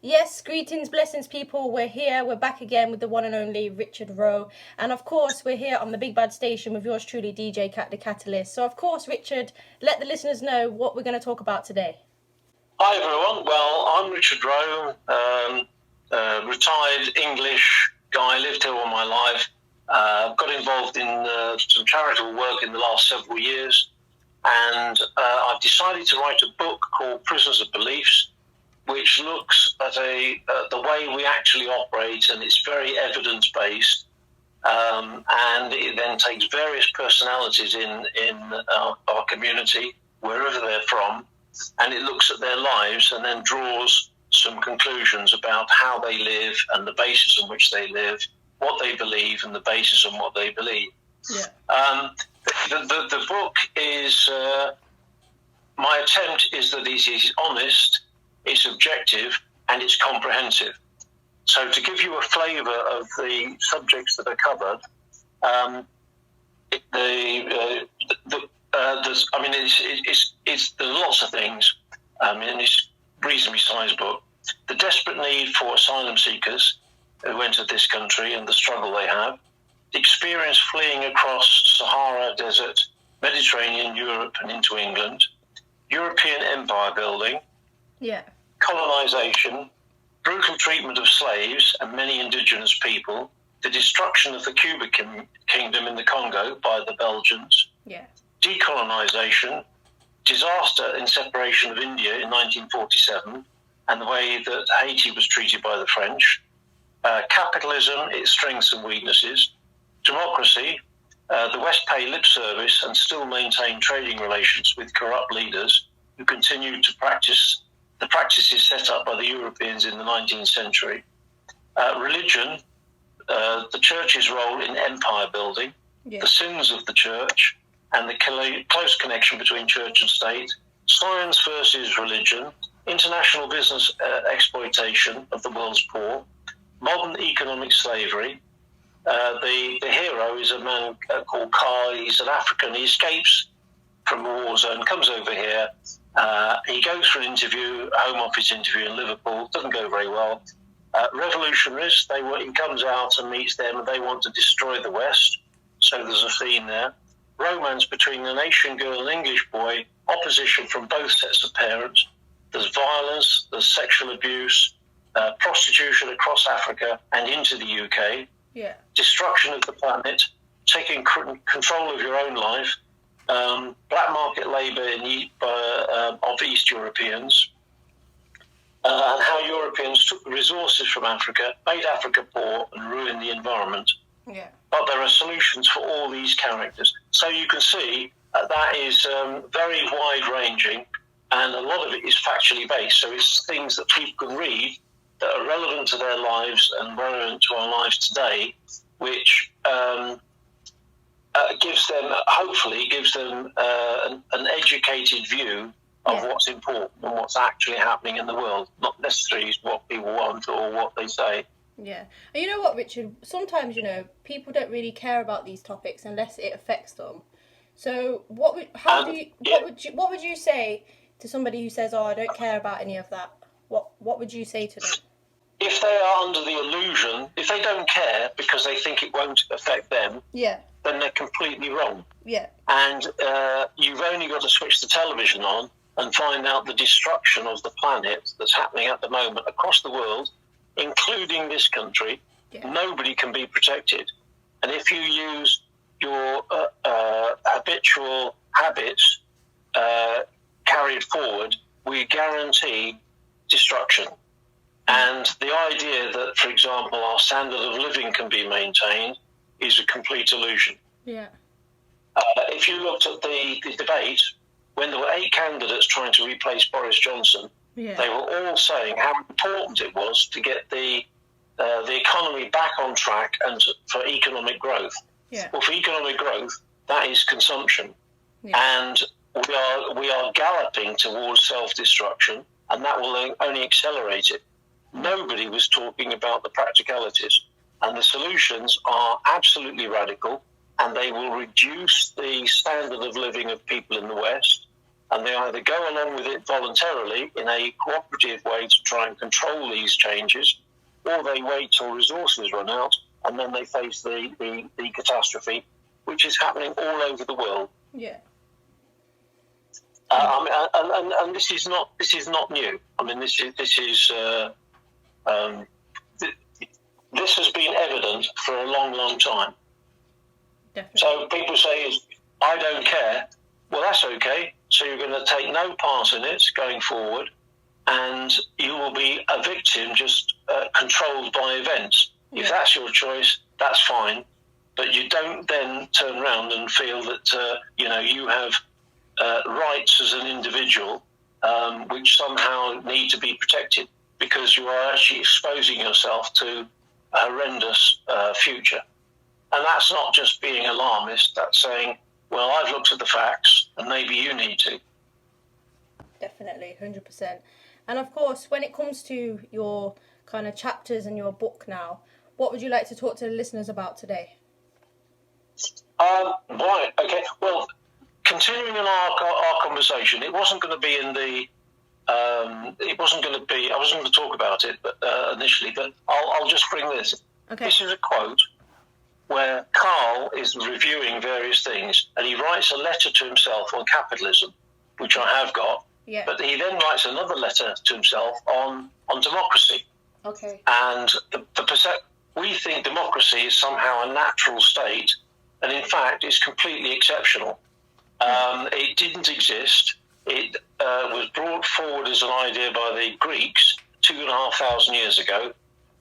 Yes, greetings, blessings, people. We're here. We're back again with the one and only Richard Roe. And of course, we're here on the Big Bad Station with yours truly, DJKat the Katalyst. So, of course, Richard, let the listeners know what we're going to talk about today. Hi, everyone. Well, I'm Richard Roe, retired English guy, lived here all my life. Got involved in some charitable work in the last several years. And I've decided to write a book called Prisoners of Beliefs, which looks at the way we actually operate, and it's very evidence-based. And it then takes various personalities in our community, wherever they're from, and it looks at their lives and then draws some conclusions about how they live and the basis on which they live, what they believe and the basis on what they believe. Yeah. The book is, my attempt is that it is honest, it's objective, and it's comprehensive. So to give you a flavour of the subjects that are covered, there's lots of things. In this reasonably sized book, the desperate need for asylum seekers who enter this country and the struggle they have, the experience fleeing across Sahara Desert, Mediterranean, Europe, and into England, European empire building, Yeah. colonisation, brutal treatment of slaves and many indigenous people, the destruction of the Cuba kingdom in the Congo by the Belgians, Yeah. decolonisation, disaster in separation of India in 1947, and the way that Haiti was treated by the French, capitalism, its strengths and weaknesses, democracy, the West pay lip service and still maintain trading relations with corrupt leaders who continue to practice the practices set up by the Europeans in the 19th century. Religion, the church's role in empire building, Yeah. the sins of the church, and the close connection between church and state, science versus religion, international business exploitation of the world's poor, modern economic slavery. The hero is a man called Kai. He's an African. He escapes from a war zone, comes over here. He goes for an interview, a Home Office interview in Liverpool. Doesn't go very well. Revolutionaries, he comes out and meets them, and they want to destroy the West. So there's a theme there. Romance between an Asian girl and an English boy. Opposition from both sets of parents. There's violence. There's sexual abuse. Prostitution across Africa and into the UK. Yeah. Destruction of the planet. Taking control of your own life. Black market labour of East Europeans, and how Europeans took the resources from Africa, made Africa poor, and ruined the environment. Yeah. But there are solutions for all these characters. So you can see that is very wide-ranging, and a lot of it is factually based. So it's things that people can read that are relevant to their lives and relevant to our lives today, which hopefully gives them an educated view of what's important and what's actually happening in the world, not necessarily what people want or what they say. Yeah. And you know what, Richard? Sometimes, people don't really care about these topics unless it affects them. So what would you say to somebody who says, "Oh, I don't care about any of that"? What would you say to them? If they are under the illusion, if they don't care because they think it won't affect them, Yeah. then they're completely wrong. Yeah. And you've only got to switch the television on and find out the destruction of the planet that's happening at the moment across the world, including this country. Yeah. Nobody can be protected. And if you use your habitual habits carried forward, we guarantee destruction. And the idea that, for example, our standard of living can be maintained is a complete illusion. Yeah. If you looked at the debate, when there were 8 candidates trying to replace Boris Johnson, they were all saying how important it was to get the economy back on track and for economic growth. Yeah. Well, for economic growth, that is consumption. Yeah. And we are galloping towards self-destruction, and that will only accelerate it. Nobody was talking about the practicalities. And the solutions are absolutely radical, and they will reduce the standard of living of people in the West. and they either go along with it voluntarily in a cooperative way to try and control these changes, or they wait till resources run out and then they face the catastrophe, which is happening all over the world. Yeah. And this is not new. I mean, this has been evident for a long time. Definitely. So people say, I don't care. Well, that's okay. So you're going to take no part in it going forward, and you will be a victim, just controlled by events. Yeah. If that's your choice, that's fine. But you don't then turn around and feel that you have rights as an individual, which somehow need to be protected, because you are actually exposing yourself to a horrendous future. And that's not just being alarmist, that's saying, well, I've looked at the facts and maybe you need to. Definitely, 100%. And of course, when it comes to your kind of chapters in your book now, what would you like to talk to the listeners about today? Right, okay. Well, continuing on our conversation, it wasn't going to be in the... I wasn't going to talk about it initially, but I'll just bring this. Okay. This is a quote where Carl is reviewing various things, and he writes a letter to himself on capitalism, which I have got, yeah. But he then writes another letter to himself on democracy. Okay. And we think democracy is somehow a natural state, and in fact it's completely exceptional. It didn't exist. It was brought forward as an idea by the Greeks 2,500 years ago.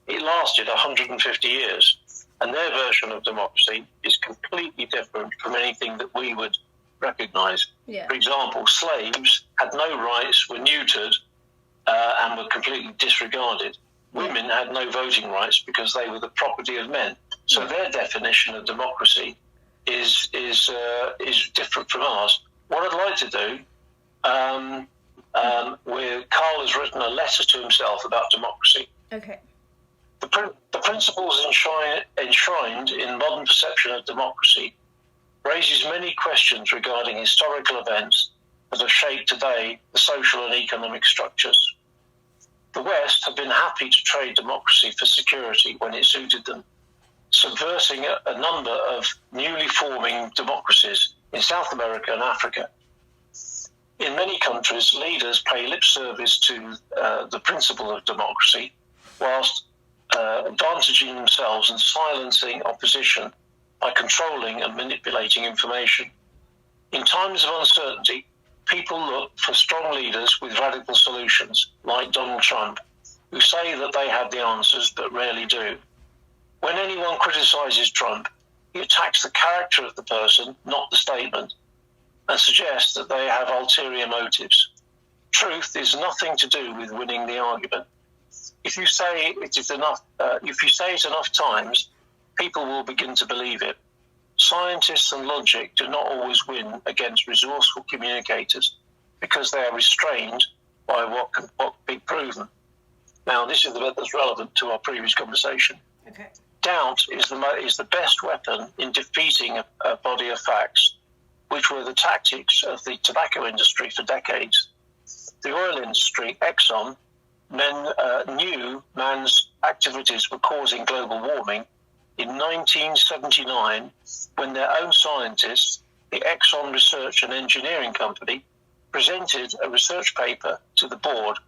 It lasted 150 years. And their version of democracy is completely different from anything that we would recognise. Yeah. For example, slaves had no rights, were neutered, and were completely disregarded. Women had no voting rights because they were the property of men. So their definition of democracy is different from ours. What I'd like to do, where Carl has written a letter to himself about democracy. Okay. The principles enshrined in modern perception of democracy raises many questions regarding historical events that have shaped today the social and economic structures. The West have been happy to trade democracy for security when it suited them, subversing a number of newly forming democracies in South America and Africa. In many countries, leaders pay lip service to the principle of democracy, whilst advantaging themselves and silencing opposition by controlling and manipulating information. In times of uncertainty, people look for strong leaders with radical solutions, like Donald Trump, who say that they have the answers but rarely do. When anyone criticises Trump, he attacks the character of the person, not the statement, and suggests that they have ulterior motives. Truth is nothing to do with winning the argument. If you say it enough times, people will begin to believe it. Scientists and logic do not always win against resourceful communicators because they are restrained by what can be proven. Now, this is the bit that's relevant to our previous conversation. Okay. Doubt is the best weapon in defeating a body of facts, which were the tactics of the tobacco industry for decades. The oil industry, Exxon, knew man's activities were causing global warming in 1979 when their own scientists, the Exxon Research and Engineering Company, presented a research paper to the board.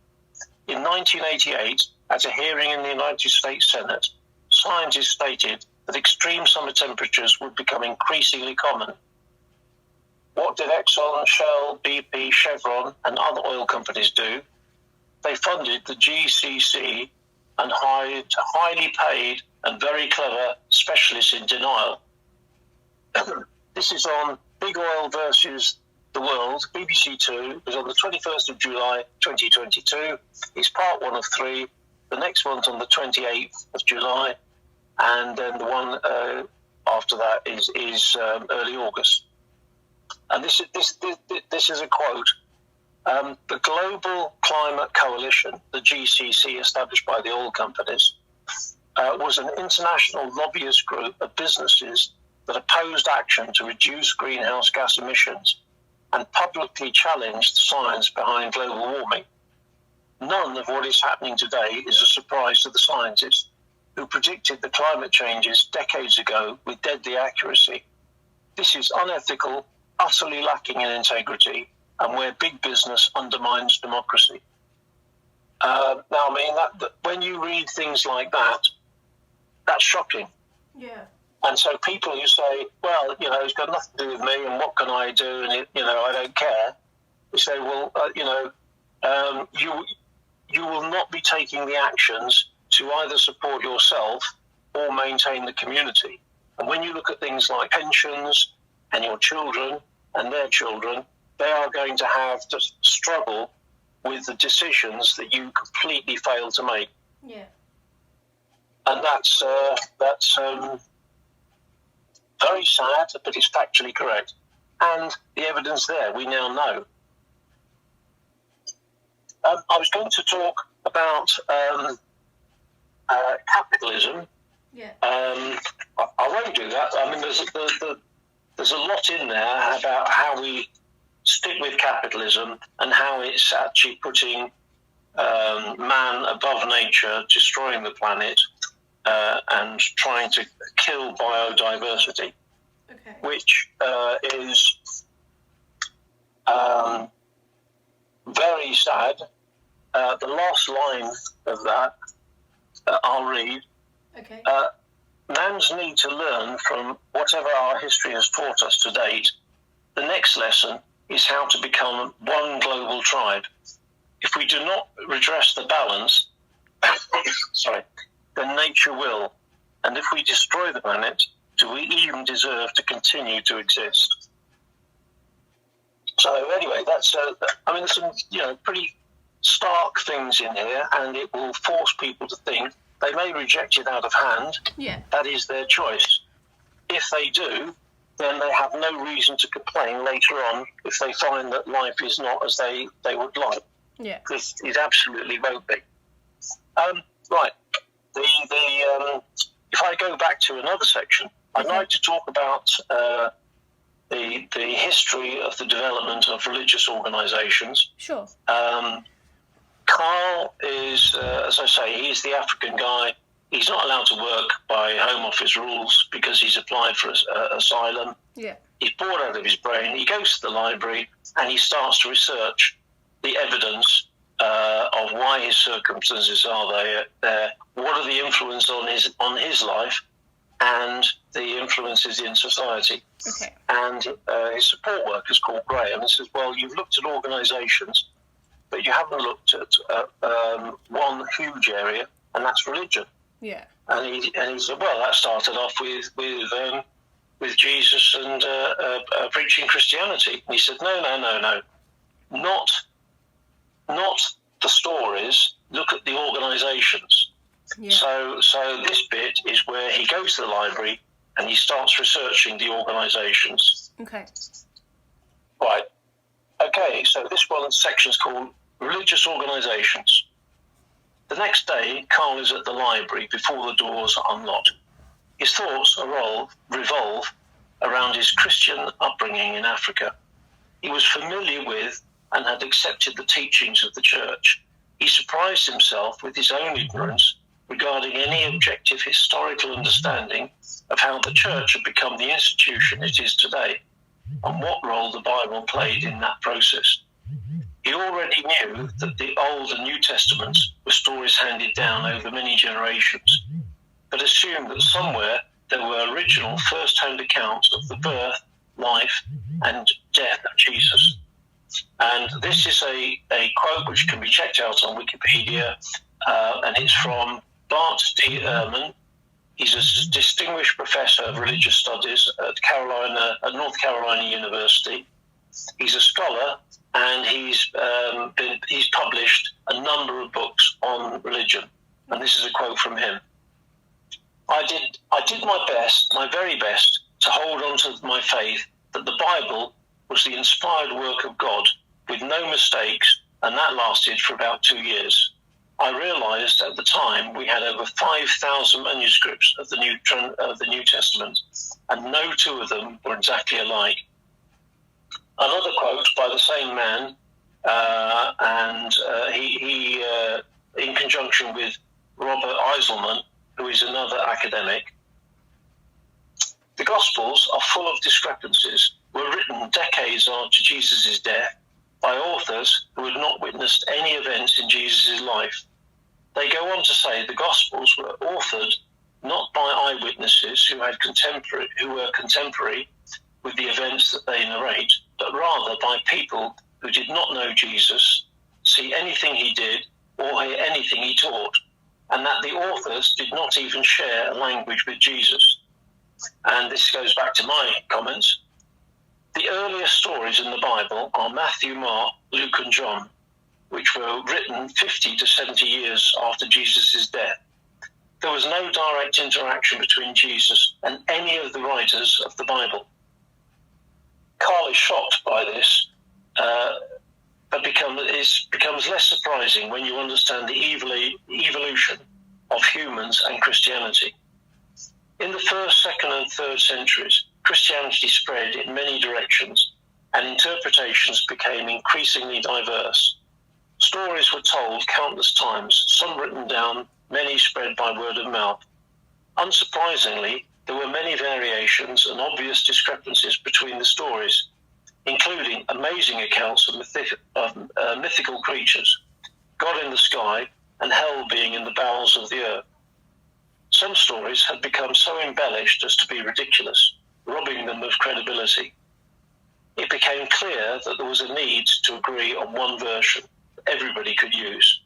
In 1988, at a hearing in the United States Senate, scientists stated that extreme summer temperatures would become increasingly common. What did Exxon, Shell, BP, Chevron, and other oil companies do? They funded the GCC and hired highly paid and very clever specialists in denial. This is on Big Oil versus the World, BBC Two. It was on the 21st of July 2022. It's part 1 of 3. The next one's on the 28th of July, and then the one after that is early August. And this is a quote. The Global Climate Coalition, the GCC, established by the oil companies, was an international lobbyist group of businesses that opposed action to reduce greenhouse gas emissions and publicly challenged the science behind global warming. None of what is happening today is a surprise to the scientists who predicted the climate changes decades ago with deadly accuracy. This is unethical, utterly lacking in integrity, and where big business undermines democracy. Now, I mean, that when you read things like that, that's shocking. Yeah. And so people who say, well, it's got nothing to do with me, and what can I do, and I don't care. You say, well, you will not be taking the actions to either support yourself or maintain the community. And when you look at things like pensions and your children and their children, they are going to have to struggle with the decisions that you completely failed to make. Yeah. And that's very sad, but it's factually correct. And the evidence there, we now know. I was going to talk about capitalism. Yeah. I won't do that. I mean, there's a lot in there about how we stick with capitalism and how it's actually putting man above nature, destroying the planet, and trying to kill biodiversity, okay. Which is very sad. The last line of that, I'll read. Okay. Man's need to learn from whatever our history has taught us to date. The next lesson is how to become one global tribe. If we do not redress the balance, then nature will. And if we destroy the planet, do we even deserve to continue to exist? So anyway, that's there's some pretty stark things in here, and it will force people to think. They may reject it out of hand. Yeah. That is their choice. If they do, then they have no reason to complain later on if they find that life is not as they would like. Yeah. Because it absolutely won't be. Right. If I go back to another section, I'd like to talk about the history of the development of religious organisations. Sure. Carl is, as I say, he's the African guy. He's not allowed to work by Home Office rules because he's applied for asylum. Yeah. He's bored out of his brain. He goes to the library and he starts to research the evidence of why his circumstances are there. What are the influences on his life and the influences in society? Okay. And his support worker is called Graham and says, well, you've looked at organisations, but you haven't looked at one huge area, and that's religion. Yeah. And he said, well, that started off with Jesus and preaching Christianity. And he said, no, not the stories. Look at the organisations. Yeah. So this bit is where he goes to the library and he starts researching the organisations. Okay. Right. Okay, so this section's called Religious Organisations. The next day, Carl is at the library before the doors are unlocked. His thoughts revolve around his Christian upbringing in Africa. He was familiar with and had accepted the teachings of the church. He surprised himself with his own ignorance regarding any objective historical understanding of how the church had become the institution it is today, and what role the Bible played in that process. He already knew that the Old and New Testaments were stories handed down over many generations, but assumed that somewhere there were original first-hand accounts of the birth, life, and death of Jesus. And this is a quote which can be checked out on Wikipedia, and it's from Bart D. Ehrman. He's a distinguished professor of religious studies at North Carolina University. He's a scholar, and he's published a number of books on religion. And this is a quote from him. I did my best, my very best, to hold on to my faith that the Bible was the inspired work of God with no mistakes, and that lasted for about 2 years. I realized at the time we had over 5,000 manuscripts of the New Testament, and no two of them were exactly alike. Another quote by the same man, and he in conjunction with Robert Eiselman, who is another academic, the Gospels are full of discrepancies, were written decades after Jesus' death by authors who had not witnessed any events in Jesus' life. They go on to say the Gospels were authored not by eyewitnesses who were contemporary with the events that they narrate, but rather by people who did not know Jesus, see anything he did, or hear anything he taught, and that the authors did not even share a language with Jesus. And this goes back to my comments. The earliest stories in the Bible are Matthew, Mark, Luke, and John, which were written 50 to 70 years after Jesus' death. There was no direct interaction between Jesus and any of the writers of the Bible. Carl is shocked by this, but becomes less surprising when you understand the evolution of humans and Christianity. In the 1st, 2nd, and 3rd centuries, Christianity spread in many directions, and interpretations became increasingly diverse. Stories were told countless times, some written down, many spread by word of mouth. Unsurprisingly, there were many variations and obvious discrepancies between the stories, including amazing accounts of mythical creatures, God in the sky, and hell being in the bowels of the earth. Some stories had become so embellished as to be ridiculous, robbing them of credibility. It became clear that there was a need to agree on one version everybody could use.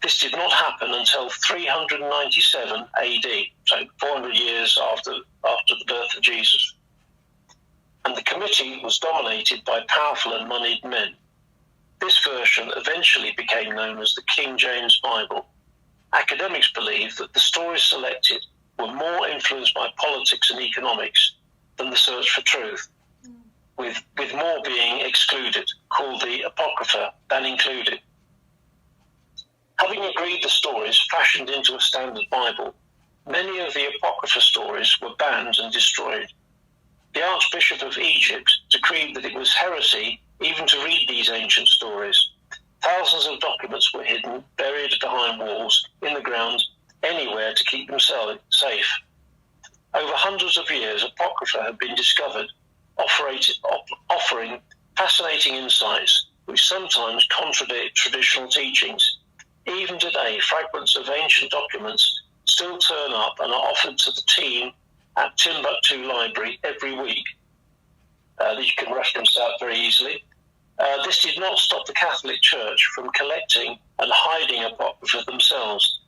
This did not happen until 397 AD, so 400 years after the birth of Jesus. And the committee was dominated by powerful and moneyed men. This version eventually became known as the King James Bible. Academics believe that the stories selected were more influenced by politics and economics than the search for truth, with more being excluded, called the Apocrypha, than included. Having agreed the stories fashioned into a standard Bible, many of the Apocrypha stories were banned and destroyed. The Archbishop of Egypt decreed that it was heresy even to read these ancient stories. Thousands of documents were hidden, buried behind walls, in the ground, anywhere to keep them safe. Over hundreds of years, Apocrypha had been discovered, offering fascinating insights which sometimes contradict traditional teachings. Even today, fragments of ancient documents still turn up and are offered to the team at Timbuktu Library every week. You can reference that very easily. This did not stop the Catholic Church from collecting and hiding Apocrypha themselves.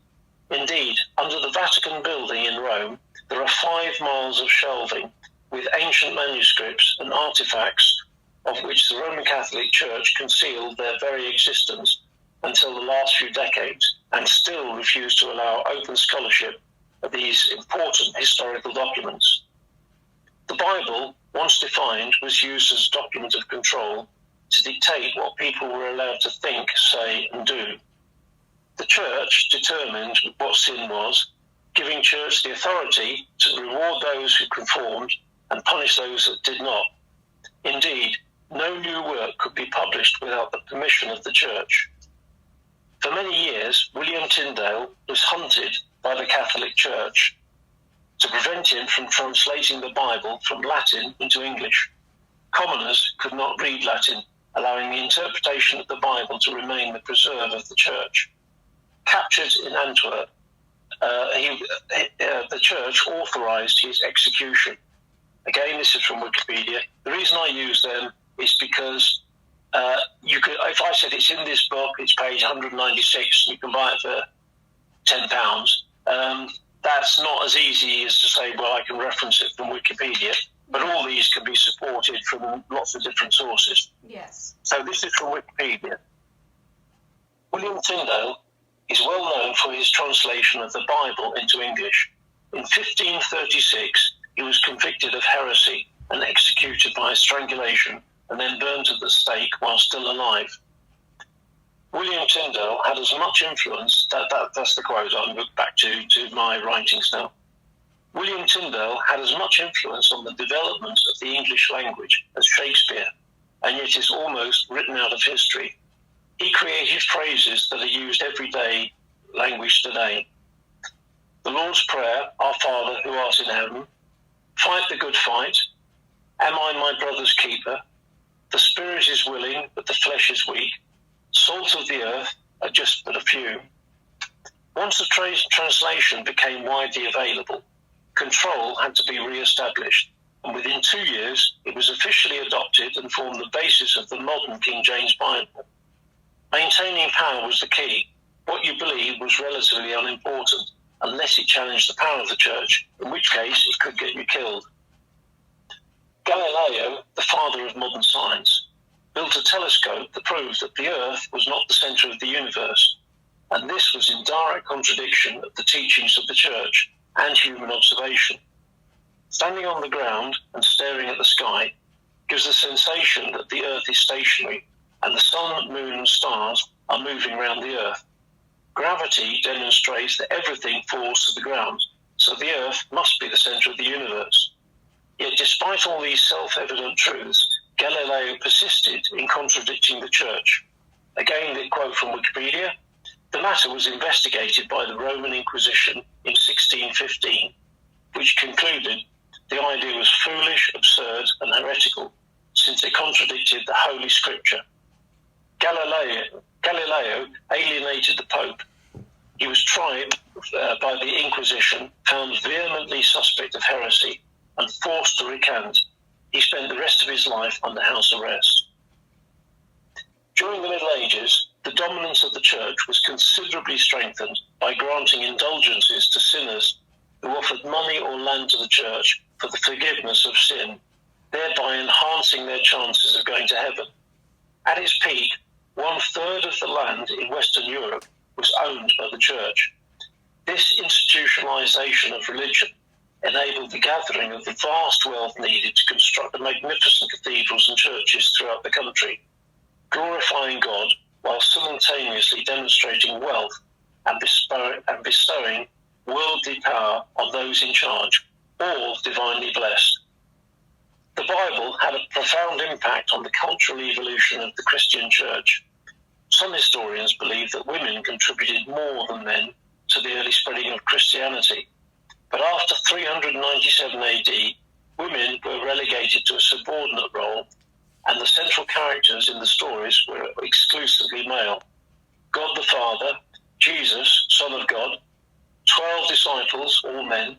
Indeed, under the Vatican building in Rome, there are 5 miles of shelving with ancient manuscripts and artifacts of which the Roman Catholic Church concealed their very existence until the last few decades, and still refused to allow open scholarship of these important historical documents. The Bible, once defined, was used as a document of control to dictate what people were allowed to think, say, and do. The Church determined what sin was, giving Church the authority to reward those who conformed and punish those that did not. Indeed, no new work could be published without the permission of the Church. For many years, William Tyndale was hunted by the Catholic Church to prevent him from translating the Bible from Latin into English. Commoners could not read Latin, allowing the interpretation of the Bible to remain the preserve of the Church. Captured in Antwerp, the Church authorised his execution. Again, this is from Wikipedia. The reason I use them is because if I said it's in this book, it's page 196, you can buy it for £10. That's not as easy as to say, well, I can reference it from Wikipedia, but all these can be supported from lots of different sources. Yes. So this is from Wikipedia. William Tyndale is well known for his translation of the Bible into English. In 1536, he was convicted of heresy and executed by strangulation and then burned at the stake while still alive. William Tyndale had as much influence, that's the quote, I'll look back to my writings now. William Tyndale had as much influence on the development of the English language as Shakespeare. and yet is almost written out of history. He created phrases that are used everyday language today. The Lord's Prayer, Our Father who art in heaven, fight the good fight, am I my brother's keeper, the spirit is willing but the flesh is weak, salt of the earth are just but a few. Once the translation became widely available, control had to be re-established, and within 2 years it was officially adopted and formed the basis of the modern King James Bible. Maintaining power was the key. What you believed was relatively unimportant, unless it challenged the power of the church, in which case it could get you killed. Galileo, the father of modern science, built a telescope that proved that the Earth was not the centre of the universe, and this was in direct contradiction of the teachings of the church and human observation. Standing on the ground and staring at the sky gives the sensation that the Earth is stationary and the sun, moon and stars are moving around the Earth. Gravity demonstrates that everything falls to the ground, so the Earth must be the centre of the universe. Yet despite all these self-evident truths, Galileo persisted in contradicting the church. Again, the quote from Wikipedia, the matter was investigated by the Roman Inquisition in 1615, which concluded the idea was foolish, absurd and heretical, since it contradicted the Holy Scripture. Galileo alienated the Pope. He was tried by the Inquisition, found vehemently suspect of heresy, and forced to recant. He spent the rest of his life under house arrest. During the Middle Ages, the dominance of the church was considerably strengthened by granting indulgences to sinners who offered money or land to the church for the forgiveness of sin, thereby enhancing their chances of going to heaven. At its peak, 1/3 of the land in Western Europe was owned by the church. This institutionalization of religion enabled the gathering of the vast wealth needed to construct the magnificent cathedrals and churches throughout the country, glorifying God while simultaneously demonstrating wealth and bestowing worldly power on those in charge, all divinely blessed. The Bible had a profound impact on the cultural evolution of the Christian church. Some historians believe that women contributed more than men to the early spreading of Christianity. But after 397 AD, women were relegated to a subordinate role, and the central characters in the stories were exclusively male. God the Father, Jesus, Son of God, 12 disciples, all men.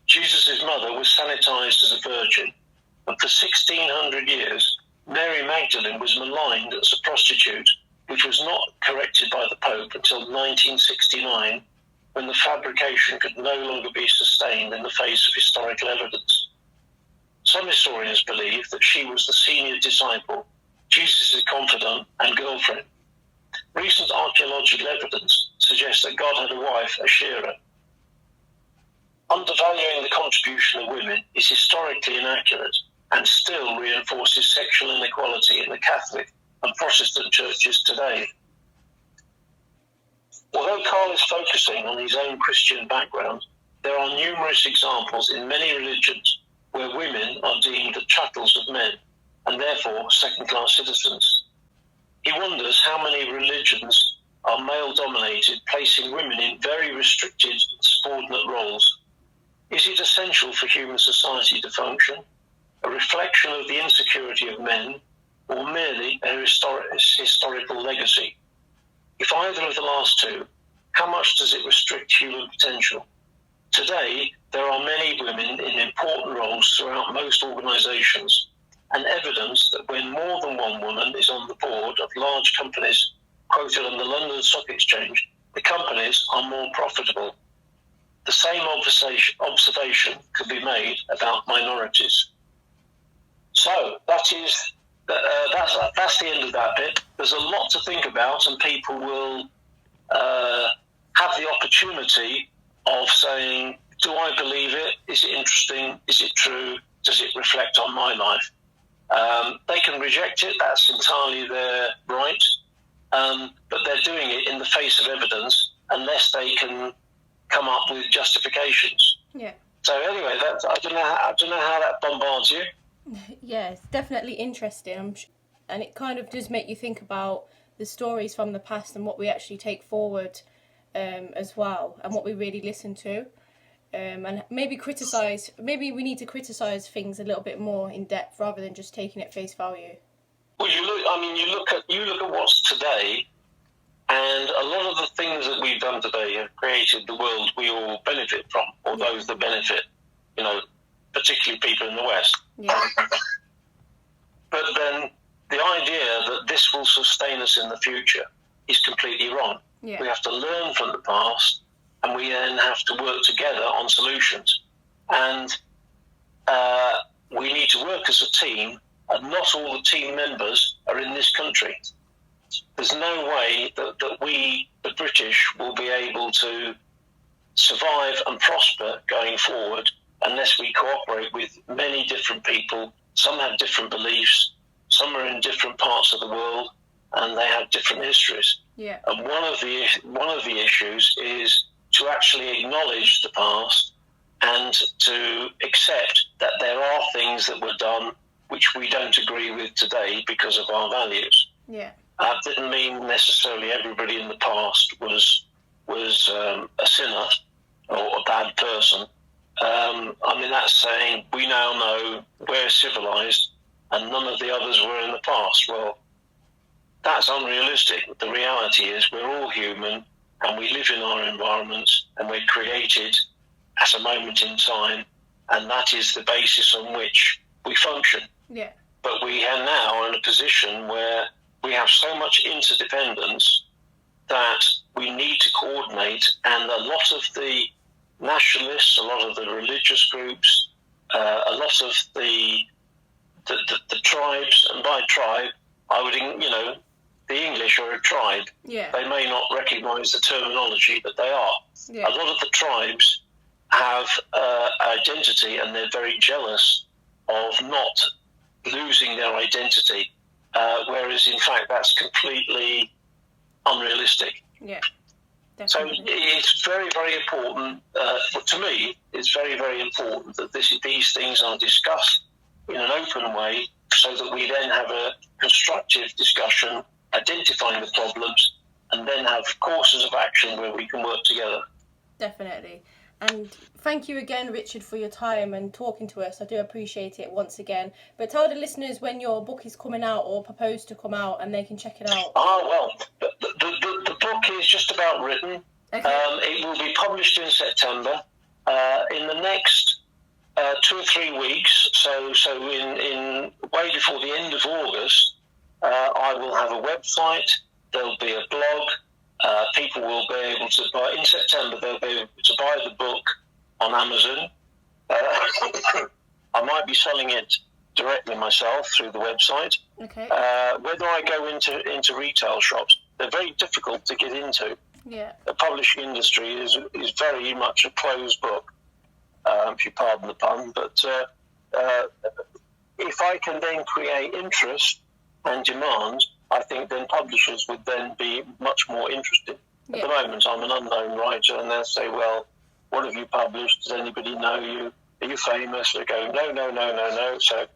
Jesus' mother was sanitized as a virgin, and for 1600 years, Mary Magdalene was maligned as a prostitute, which was not corrected by the Pope until 1969, when the fabrication could no longer be sustained in the face of historical evidence. Some historians believe that she was the senior disciple, Jesus' confidant and girlfriend. Recent archaeological evidence suggests that God had a wife, Asherah. Undervaluing the contribution of women is historically inaccurate and still reinforces sexual inequality in the Catholic and Protestant churches today. Although Carl is focusing on his own Christian background, there are numerous examples in many religions where women are deemed the chattels of men and therefore second-class citizens. He wonders how many religions are male-dominated, placing women in very restricted and subordinate roles. Is it essential for human society to function, a reflection of the insecurity of men, or merely a historical legacy? If either of the last two, how much does it restrict human potential? Today, there are many women in important roles throughout most organisations, and evidence that when more than one woman is on the board of large companies quoted on the London Stock Exchange, the companies are more profitable. The same observation could be made about minorities. So that's the end of that bit. There's a lot to think about, and people will have the opportunity of saying, do I believe it? Is it interesting? Is it true? Does it reflect on my life? They can reject it. That's entirely their right. But they're doing it in the face of evidence, unless they can come up with justifications. Yeah. So anyway, I don't know how that bombards you. Yeah, it's definitely interesting. And it kind of does make you think about the stories from the past and what we actually take forward as well, and what we really listen to. And maybe we need to criticize things a little bit more in depth rather than just taking it face value. Well, you look at what's today, and a lot of the things that we've done today have created the world we all benefit from, or those that benefit, particularly people in the West. Yeah. But then the idea that this will sustain us in the future is completely wrong. Yeah. We have to learn from the past, and we then have to work together on solutions. And we need to work as a team, and not all the team members are in this country. There's no way that we, the British, will be able to survive and prosper going forward unless we cooperate with many different people. Some have different beliefs, some are in different parts of the world, and they have different histories. Yeah. And one of the issues is to actually acknowledge the past and to accept that there are things that were done which we don't agree with today because of our values. Yeah. That didn't mean necessarily everybody in the past was a sinner or a bad person. That's saying we now know we're civilized and none of the others were in the past. Well, that's unrealistic. The reality is we're all human and we live in our environments and we're created at a moment in time, and that is the basis on which we function. Yeah. But we are now in a position where we have so much interdependence that we need to coordinate, and a lot of the nationalists, a lot of the religious groups, a lot of the tribes, and by tribe, I would, the English are a tribe. Yeah. They may not recognise the terminology, but they are. Yeah. A lot of the tribes have identity, and they're very jealous of not losing their identity, whereas in fact that's completely unrealistic. Yeah. Definitely. So it's very, very important, to me, it's very, very important that these things are discussed in an open way so that we then have a constructive discussion, identifying the problems, and then have courses of action where we can work together. Definitely. And thank you again, Richard, for your time and talking to us. I do appreciate it once again. But tell the listeners when your book is coming out or proposed to come out, and they can check it out. Well, the book is just about written. Okay. It will be published in September. In the next 2 or 3 weeks, so in way before the end of August, I will have a website. There'll be a blog. People will be able to buy, in September, they'll be able to buy the book on Amazon. I might be selling it directly myself through the website. Okay. Whether I go into retail shops, they're very difficult to get into. Yeah. The publishing industry is very much a closed book, if you pardon the pun. But if I can then create interest and demand, I think then publishers would then be much more interested. Yeah. At the moment, I'm an unknown writer, and they'll say, well, what have you published? Does anybody know you? Are you famous? They go, no. So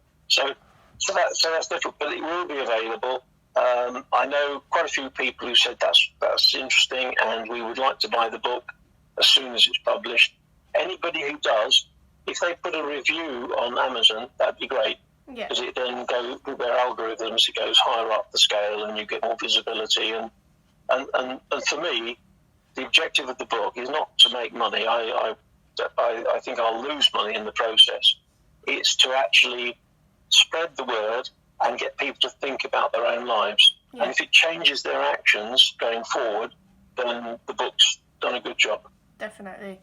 that's different, but it will be available. I know quite a few people who said that's interesting, and we would like to buy the book as soon as it's published. Anybody who does, if they put a review on Amazon, that'd be great. Yeah. Because it then goes with their algorithms, it goes higher up the scale and you get more visibility. And for me, the objective of the book is not to make money. I think I'll lose money in the process. It's to actually spread the word and get people to think about their own lives. Yeah. And if it changes their actions going forward, then the book's done a good job. Definitely.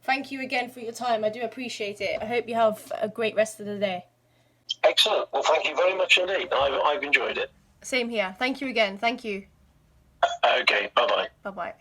Thank you again for your time. I do appreciate it. I hope you have a great rest of the day. Excellent. Well, thank you very much indeed. I've enjoyed it. Same here. Thank you again. Thank you. Okay. Bye-bye. Bye-bye.